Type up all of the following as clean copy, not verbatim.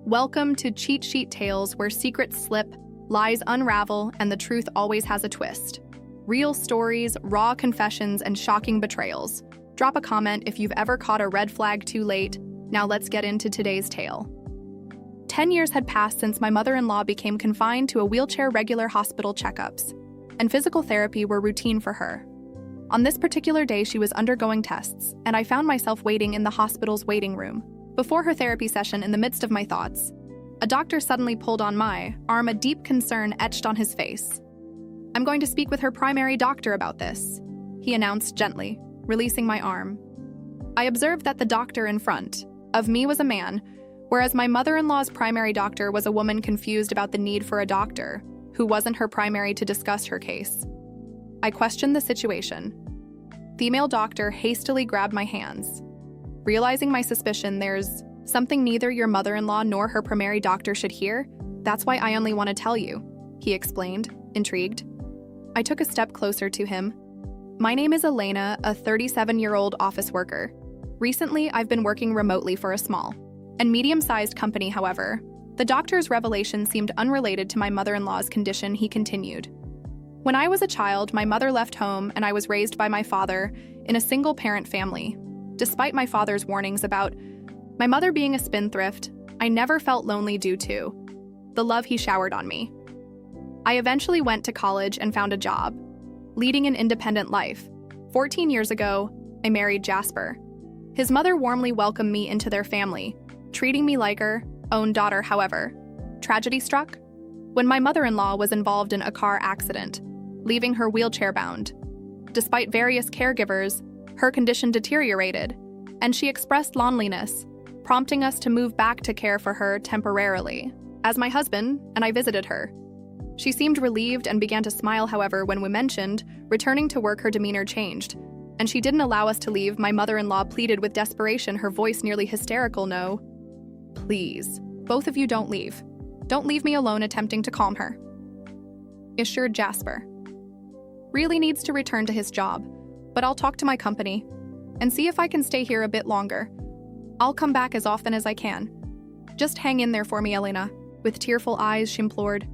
Welcome to Cheat Sheet Tales, where secrets slip, lies unravel, and the truth always has a twist. Real stories, raw confessions, and shocking betrayals. Drop a comment if you've ever caught a red flag too late. Now let's get into today's tale. 10 years had passed since my mother-in-law became confined to a wheelchair. Regular hospital checkups and physical therapy were routine for her. On this particular day, she was undergoing tests, and I found myself waiting in the hospital's waiting room. Before her therapy session, in the midst of my thoughts, a doctor suddenly pulled on my arm, a deep concern etched on his face. "I'm going to speak with her primary doctor about this," he announced gently, releasing my arm. I observed that the doctor in front of me was a man, whereas my mother-in-law's primary doctor was a woman confused about the need for a doctor who wasn't her primary to discuss her case. I questioned the situation. The male doctor hastily grabbed my hands. "Realizing my suspicion, there's something neither your mother-in-law nor her primary doctor should hear. That's why I only want to tell you," he explained, intrigued. I took a step closer to him. "My name is Elena, a 37-year-old office worker. Recently, I've been working remotely for a small and medium-sized company. However, the doctor's revelation seemed unrelated to my mother-in-law's condition," he continued. "When I was a child, my mother left home and I was raised by my father in a single-parent family. Despite my father's warnings about my mother being a spendthrift, I never felt lonely due to the love he showered on me. I eventually went to college and found a job, leading an independent life. 14 years ago, I married Jasper. His mother warmly welcomed me into their family, treating me like her own daughter. However, tragedy struck when my mother-in-law was involved in a car accident, leaving her wheelchair-bound. Despite various caregivers, her condition deteriorated, and she expressed loneliness, prompting us to move back to care for her temporarily. As my husband and I visited her, she seemed relieved and began to smile. However, when we mentioned returning to work, her demeanor changed, and she didn't allow us to leave. My mother-in-law pleaded with desperation, her voice nearly hysterical. "No, please, both of you don't leave. Don't leave me alone," attempting to calm her, assured Jasper. "Really needs to return to his job, but I'll talk to my company and see if I can stay here a bit longer. I'll come back as often as I can. Just hang in there for me, Elena." With tearful eyes, she implored.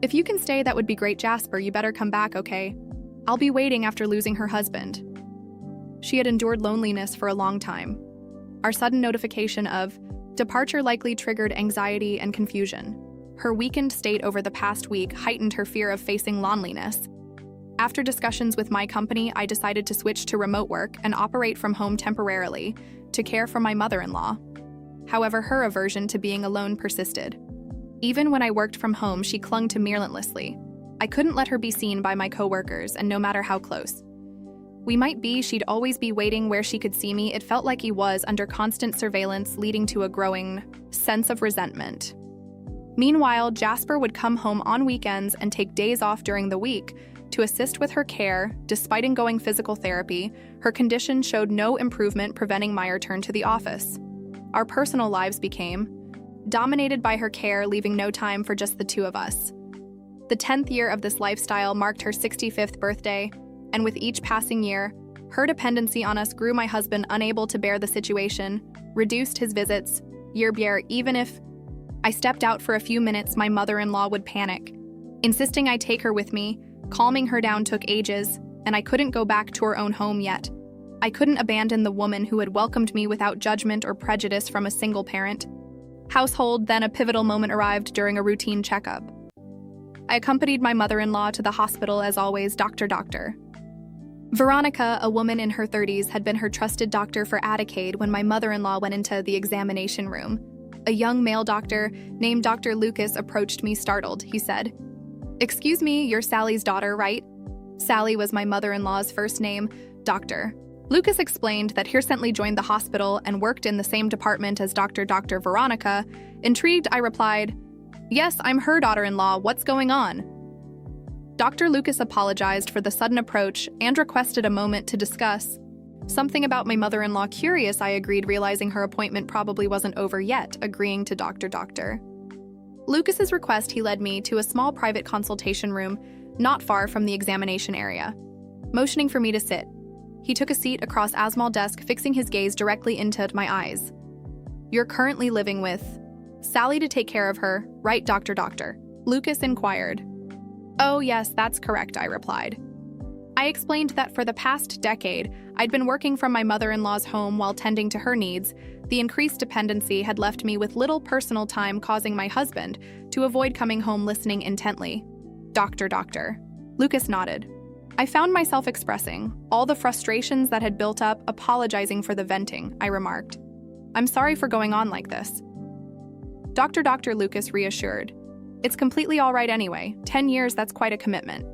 "If you can stay, that would be great, Jasper. You better come back, okay? I'll be waiting." After losing her husband, she had endured loneliness for a long time. Our sudden notification of departure likely triggered anxiety and confusion. Her weakened state over the past week heightened her fear of facing loneliness. After discussions with my company, I decided to switch to remote work and operate from home temporarily to care for my mother-in-law. However, her aversion to being alone persisted. Even when I worked from home, she clung to me relentlessly. I couldn't let her be seen by my coworkers, and no matter how close we might be, she'd always be waiting where she could see me. It felt like he was under constant surveillance, leading to a growing sense of resentment. Meanwhile, Jasper would come home on weekends and take days off during the week to assist with her care. Despite ongoing physical therapy, her condition showed no improvement, preventing my return to the office. Our personal lives became dominated by her care, leaving no time for just the two of us. The 10th year of this lifestyle marked her 65th birthday, and with each passing year, her dependency on us grew. My husband, unable to bear the situation, reduced his visits year by year. Even if I stepped out for a few minutes, my mother-in-law would panic, insisting I take her with me. Calming her down took ages, and I couldn't go back to her own home yet. I couldn't abandon the woman who had welcomed me without judgment or prejudice from a single-parent household. Then a pivotal moment arrived during a routine checkup. I accompanied my mother-in-law to the hospital. As always, Dr. Veronica, a woman in her 30s, had been her trusted doctor for a decade. When my mother-in-law went into the examination room, a young male doctor named Dr. Lucas approached me startled. He said, "Excuse me, you're Sally's daughter, right?" Sally was my mother-in-law's first name. Dr. Lucas explained that he recently joined the hospital and worked in the same department as Dr. Veronica. Intrigued, I replied, "Yes, I'm her daughter-in-law. What's going on?" Dr. Lucas apologized for the sudden approach and requested a moment to discuss something about my mother-in-law. Curious, I agreed, realizing her appointment probably wasn't over yet. Agreeing to Dr. Lucas's request, he led me to a small private consultation room not far from the examination area. Motioning for me to sit, he took a seat across a small desk, fixing his gaze directly into my eyes. "You're currently living with Sally to take care of her, right, Doctor? Lucas inquired. Oh, yes, that's correct, I replied. I explained that for the past decade, I'd been working from my mother-in-law's home while tending to her needs. The increased dependency had left me with little personal time, causing my husband to avoid coming home listening intently. Doctor. Lucas nodded. I found myself expressing all the frustrations that had built up, apologizing for the venting, I remarked. I'm sorry for going on like this. Dr. Lucas reassured. It's completely all right anyway. 10 years, that's quite a commitment.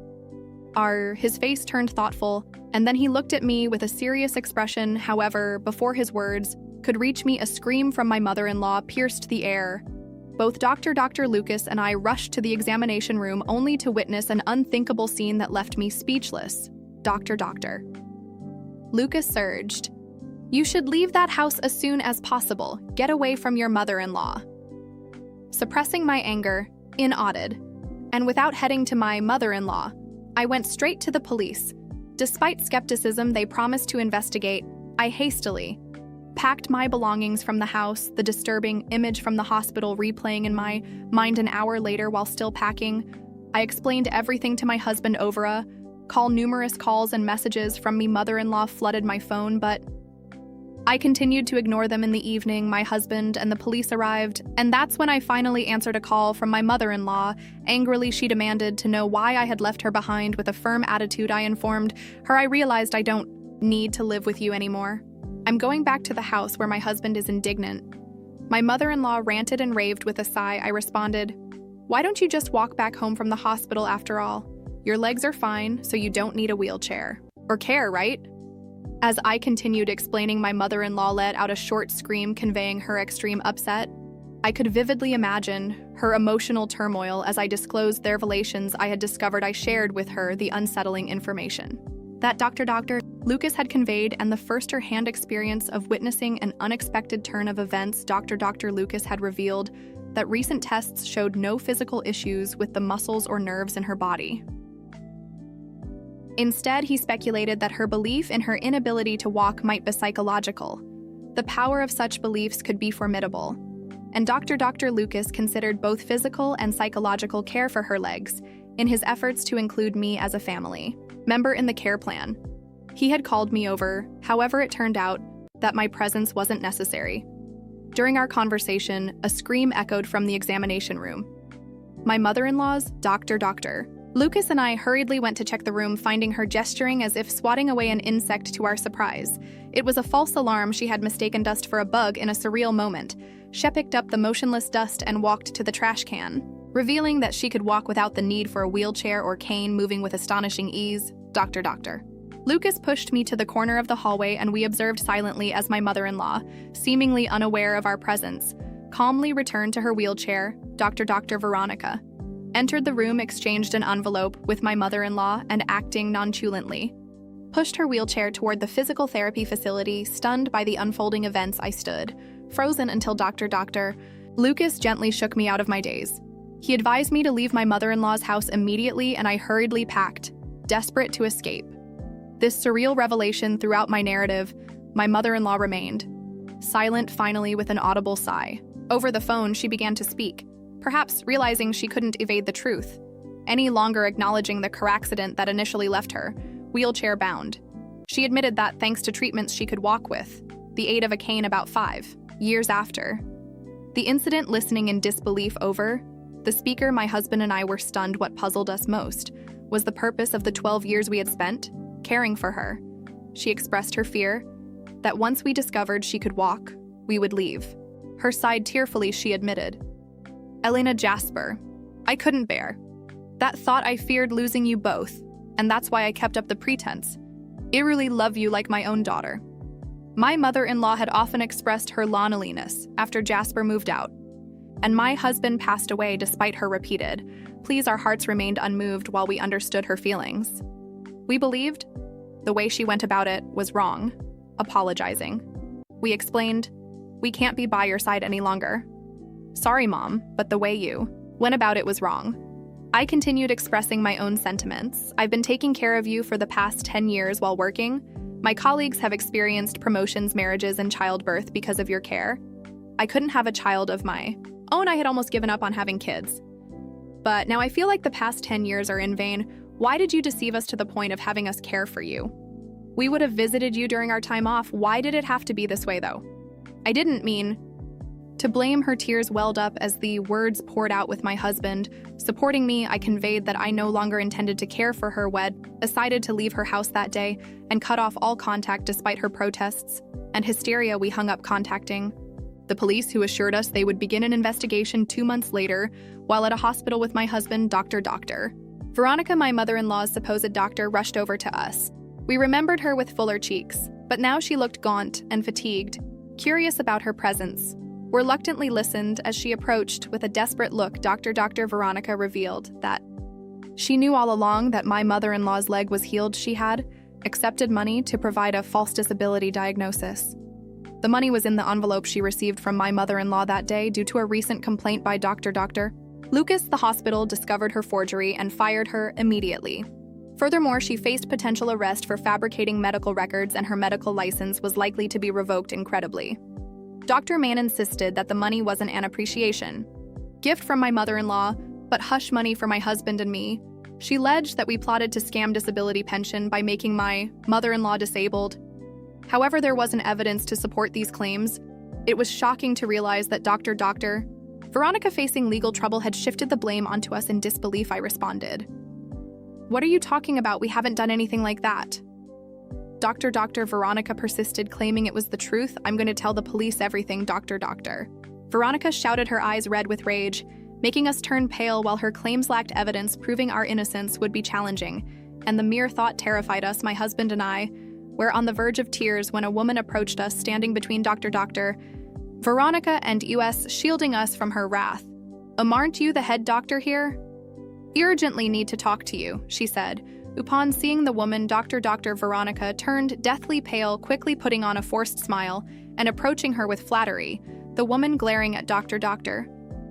His face turned thoughtful, and then he looked at me with a serious expression. However, before his words could reach me, a scream from my mother-in-law pierced the air. Both Dr. Lucas and I rushed to the examination room only to witness an unthinkable scene that left me speechless. Doctor. Lucas surged. You should leave that house as soon as possible. Get away from your mother-in-law. Suppressing my anger, inaudid, and without heading to my mother-in-law, I went straight to the police. Despite skepticism they promised to investigate, I hastily packed my belongings from the house, the disturbing image from the hospital replaying in my mind an hour later while still packing. I explained everything to my husband over a call. Numerous calls and messages from my mother-in-law flooded my phone, but I continued to ignore them. In the evening, my husband and the police arrived, and that's when I finally answered a call from my mother-in-law. Angrily, she demanded to know why I had left her behind. With a firm attitude, I informed her I realized I don't need to live with you anymore. I'm going back to the house where my husband is indignant. My mother-in-law ranted and raved. With a sigh, I responded, why don't you just walk back home from the hospital after all? Your legs are fine, so you don't need a wheelchair. Or care, right? As I continued explaining, my mother-in-law let out a short scream conveying her extreme upset. I could vividly imagine her emotional turmoil as I disclosed the revelations I had discovered. I shared with her the unsettling information that Dr. Lucas had conveyed and the first-hand experience of witnessing an unexpected turn of events. Dr. Lucas had revealed that recent tests showed no physical issues with the muscles or nerves in her body. Instead, he speculated that her belief in her inability to walk might be psychological. The power of such beliefs could be formidable, and Dr. Lucas considered both physical and psychological care for her legs in his efforts to include me as a family member in the care plan. He had called me over, however, it turned out that my presence wasn't necessary. During our conversation, a scream echoed from the examination room. My mother-in-law's Dr. Lucas and I hurriedly went to check the room, finding her gesturing as if swatting away an insect. To our surprise, it was a false alarm. She had mistaken dust for a bug. In a surreal moment, she picked up the motionless dust and walked to the trash can, revealing that she could walk without the need for a wheelchair or cane, moving with astonishing ease. Dr. Lucas pushed me to the corner of the hallway, and we observed silently as my mother-in-law, seemingly unaware of our presence, calmly returned to her wheelchair. Dr. Veronica entered the room, exchanged an envelope with my mother-in-law, and acting nonchalantly, pushed her wheelchair toward the physical therapy facility. Stunned by the unfolding events, I stood, frozen, until Dr. Lucas gently shook me out of my daze. He advised me to leave my mother-in-law's house immediately, and I hurriedly packed, desperate to escape. This surreal revelation throughout my narrative, my mother-in-law remained silent. Finally, with an audible sigh, over the phone, she began to speak, perhaps realizing she couldn't evade the truth any longer, acknowledging the car accident that initially left her wheelchair-bound. She admitted that, thanks to treatments she could walk with the aid of a cane about 5 years after the incident. Listening in disbelief over the speaker, my husband and I were stunned. What puzzled us most was the purpose of the 12 years we had spent caring for her. She expressed her fear that once we discovered she could walk, we would leave. Her sighed tearfully. She admitted, Elena, Jasper, I couldn't bear that thought. I feared losing you both, and that's why I kept up the pretense. I really love you like my own daughter. My mother-in-law had often expressed her loneliness after Jasper moved out, and my husband passed away. Despite her repeated pleas, our hearts remained unmoved while we understood her feelings. We believed the way she went about it was wrong. Apologizing, we explained, we can't be by your side any longer. Sorry, Mom, but the way you went about it was wrong. I continued expressing my own sentiments. I've been taking care of you for the past 10 years while working. My colleagues have experienced promotions, marriages, and childbirth because of your care. I couldn't have a child of my Oh, and I had almost given up on having kids. But now I feel like the past 10 years are in vain. Why did you deceive us to the point of having us care for you? We would have visited you during our time off. Why did it have to be this way, though? I didn't mean to blame. Her tears welled up as the words poured out. With my husband supporting me, I conveyed that I no longer intended to care for her. Decided to leave her house that day and cut off all contact despite her protests and hysteria. We hung up contacting the police, who assured us they would begin an investigation 2 months later while at a hospital with my husband, Dr. Veronica, my mother-in-law's supposed doctor, rushed over to us. We remembered her with fuller cheeks, but now she looked gaunt and fatigued, curious about her presence. Reluctantly listened as she approached with a desperate look. Dr. Veronica revealed that she knew all along that my mother-in-law's leg was healed. She had accepted money to provide a false disability diagnosis. The money was in the envelope she received from my mother-in-law that day due to a recent complaint by Dr. Lucas. The hospital discovered her forgery and fired her immediately. Furthermore, she faced potential arrest for fabricating medical records, and her medical license was likely to be revoked. Incredibly, Dr. Mann insisted that the money wasn't an appreciation gift from my mother-in-law, but hush money for my husband and me. She alleged that we plotted to scam disability pension by making my mother-in-law disabled. However, there wasn't evidence to support these claims. It was shocking to realize that Dr. Veronica, facing legal trouble, had shifted the blame onto us. In disbelief, I responded, "What are you talking about? We haven't done anything like that." Dr. Veronica persisted, claiming it was the truth. "I'm going to tell the police everything, Dr. Veronica shouted, her eyes red with rage, making us turn pale. While her claims lacked evidence, proving our innocence would be challenging, and the mere thought terrified us. My husband and I were on the verge of tears when a woman approached us, standing between Dr. Veronica and us, shielding us from her wrath. "Aren't you the head doctor here? Urgently need to talk to you," she said. Upon seeing the woman, Dr. Veronica turned deathly pale, quickly putting on a forced smile and approaching her with flattery, the woman glaring at Dr.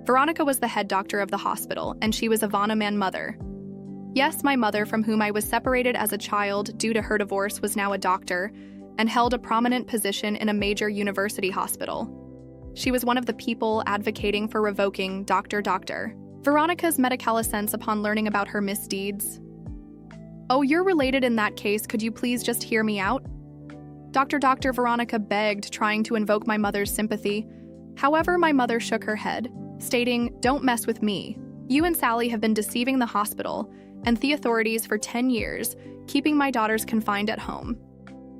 Veronica was the head doctor of the hospital, and she was Ivana Mann mother. Yes, my mother, from whom I was separated as a child due to her divorce, was now a doctor and held a prominent position in a major university hospital. She was one of the people advocating for revoking Dr. Veronica's medical license upon learning about her misdeeds. "Oh, you're related in that case. Could you please just hear me out?" Dr. Veronica begged, trying to invoke my mother's sympathy. However, my mother shook her head, stating, "Don't mess with me. You and Sally have been deceiving the hospital and the authorities for 10 years, keeping my daughters confined at home.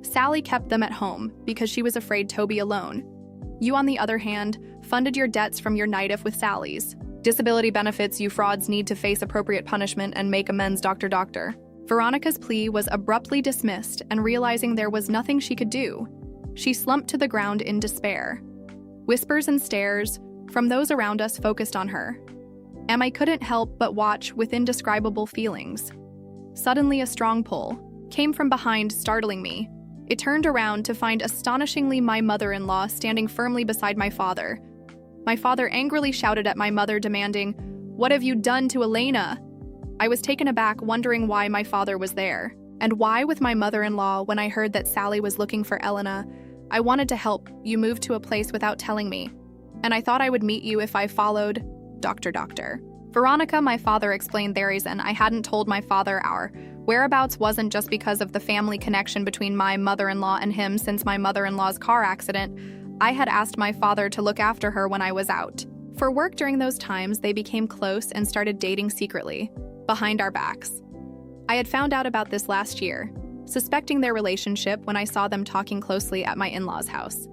Sally kept them at home because she was afraid to be alone. You, on the other hand, funded your debts from your night off with Sally's disability benefits. You frauds need to face appropriate punishment and make amends, Dr. Veronica's plea was abruptly dismissed, and realizing there was nothing she could do, she slumped to the ground in despair. Whispers and stares from those around us focused on her, and I couldn't help but watch with indescribable feelings. Suddenly, a strong pull came from behind, startling me. It turned around to find, astonishingly, my mother-in-law standing firmly beside my father. My father angrily shouted at my mother, demanding, "What have you done to Elena?" I was taken aback, wondering why my father was there, and why with my mother-in-law. When I heard that Sally was looking for Elena, I wanted to help. "You moved to a place without telling me, and I thought I would meet you if I followed Dr. Veronica," my father explained. The reason I hadn't told my father our whereabouts wasn't just because of the family connection between my mother-in-law and him. Since my mother-in-law's car accident, I had asked my father to look after her when I was out for work. During those times, they became close and started dating secretly, behind our backs. I had found out about this last year, suspecting their relationship when I saw them talking closely at my in-laws' house.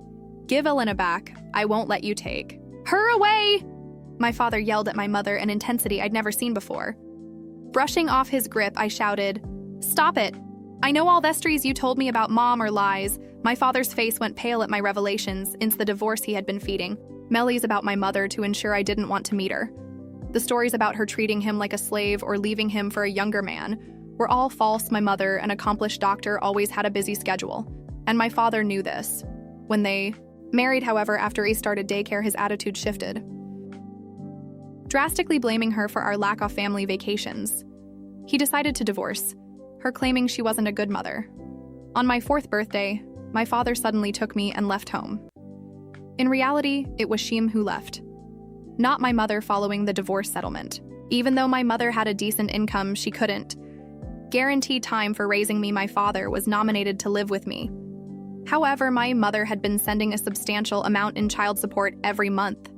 "Give Elena back. I won't let you take her away," my father yelled at my mother in intensity I'd never seen before. Brushing off his grip, I shouted, "Stop it. I know all the stories you told me about Mom are lies." My father's face went pale at my revelations into the divorce he had been feeding Mellies about my mother to ensure I didn't want to meet her. The stories about her treating him like a slave or leaving him for a younger man were all false. My mother, an accomplished doctor, always had a busy schedule, and my father knew this. When they married, however, after he started daycare, his attitude shifted, drastically blaming her for our lack of family vacations. He decided to divorce her, claiming she wasn't a good mother. On my 4th birthday, my father suddenly took me and left home. In reality, it was Sheem who left. not my mother following the divorce settlement. Even though my mother had a decent income, she couldn't guarantee time for raising me. My father was nominated to live with me. However, my mother had been sending a substantial amount in child support every month.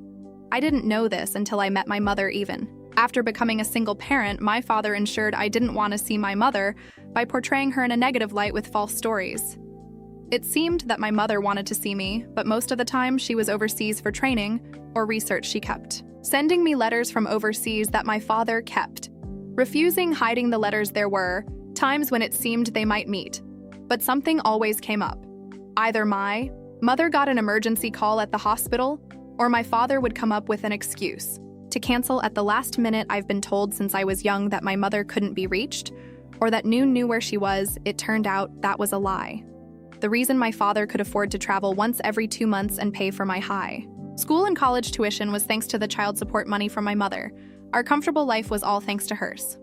I didn't know this until I met my mother even. After becoming a single parent, my father ensured I didn't want to see my mother by portraying her in a negative light with false stories. It seemed that my mother wanted to see me, but most of the time she was overseas for training or research she kept, sending me letters from overseas that my father kept, refusing hiding the letters. There were times when it seemed they might meet, but something always came up. Either my mother got an emergency call at the hospital, or my father would come up with an excuse to cancel at the last minute. I've been told since I was young that my mother couldn't be reached, or that Noon knew where she was. It turned out that was a lie. The reason my father could afford to travel once every 2 months and pay for my high school and college tuition was thanks to the child support money from my mother. Our comfortable life was all thanks to hers.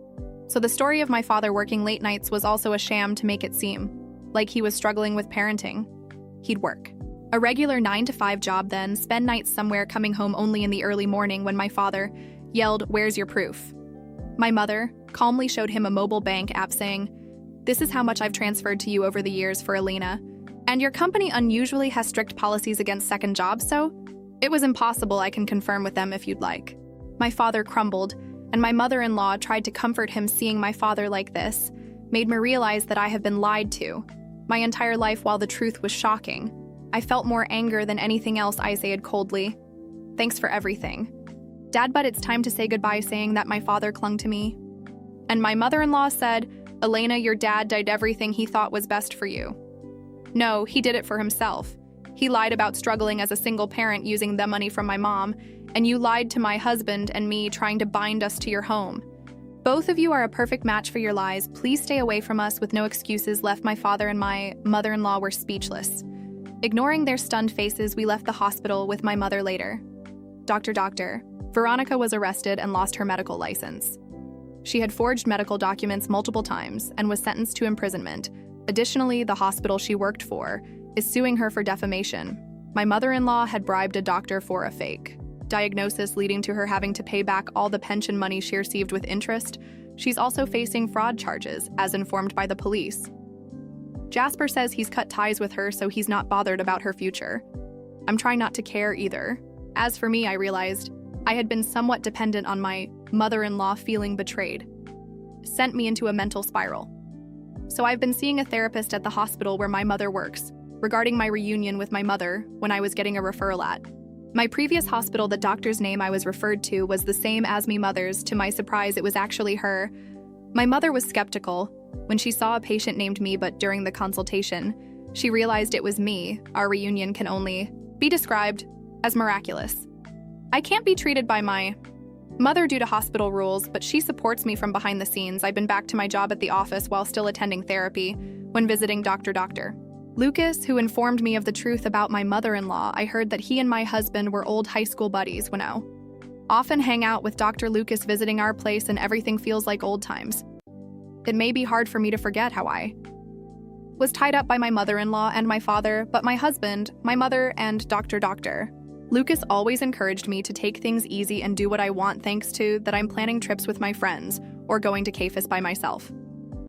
So the story of my father working late nights was also a sham to make it seem like he was struggling with parenting. He'd work a regular 9-to-5 job, then spend nights somewhere, coming home only in the early morning when my father yelled, "Where's your proof?" My mother calmly showed him a mobile bank app saying, "This is how much I've transferred to you over the years for Elena. And your company unusually has strict policies against second jobs, so it was impossible. I can confirm with them if you'd like." My father crumbled, and my mother-in-law tried to comfort him. Seeing my father like this made me realize that I have been lied to my entire life. While the truth was shocking, I felt more anger than anything else. I said coldly, "Thanks for everything, Dad, but it's time to say goodbye," saying that my father clung to me. And my mother-in-law said, "Elena, your dad did everything he thought was best for you." No, he did it for himself. He lied about struggling as a single parent using the money from my mom, and you lied to my husband and me, trying to bind us to your home. Both of you are a perfect match for your lies. Please stay away from us." With no excuses left, my father and my mother-in-law were speechless. Ignoring their stunned faces, we left the hospital with my mother later. Doctor, Veronica was arrested and lost her medical license. She had forged medical documents multiple times and was sentenced to imprisonment. Additionally, the hospital she worked for is suing her for defamation. My mother-in-law had bribed a doctor for a fake diagnosis, leading to her having to pay back all the pension money she received with interest. She's also facing fraud charges, as informed by the police. Jasper says he's cut ties with her, so he's not bothered about her future. I'm trying not to care either. As for me, I realized I had been somewhat dependent on my mother-in-law. Feeling betrayed sent me into a mental spiral. So I've been seeing a therapist at the hospital where my mother works, regarding my reunion with my mother when I was getting a referral at my previous hospital. The doctor's name I was referred to was the same as my mother's. To my surprise, it was actually her. My mother was skeptical when she saw a patient named me, but during the consultation, she realized it was me. Our reunion can only be described as miraculous. I can't be treated by my mother due to hospital rules, but she supports me from behind the scenes. I've been back to my job at the office while still attending therapy when visiting Dr. Lucas, who informed me of the truth about my mother-in-law. I heard that he and my husband were old high school buddies. When I often hang out with Dr. Lucas visiting our place, and everything feels like old times. It may be hard for me to forget how I was tied up by my mother-in-law and my father, but my husband, my mother, and Dr. Lucas always encouraged me to take things easy and do what I want, thanks to that I'm planning trips with my friends or going to cafes by myself.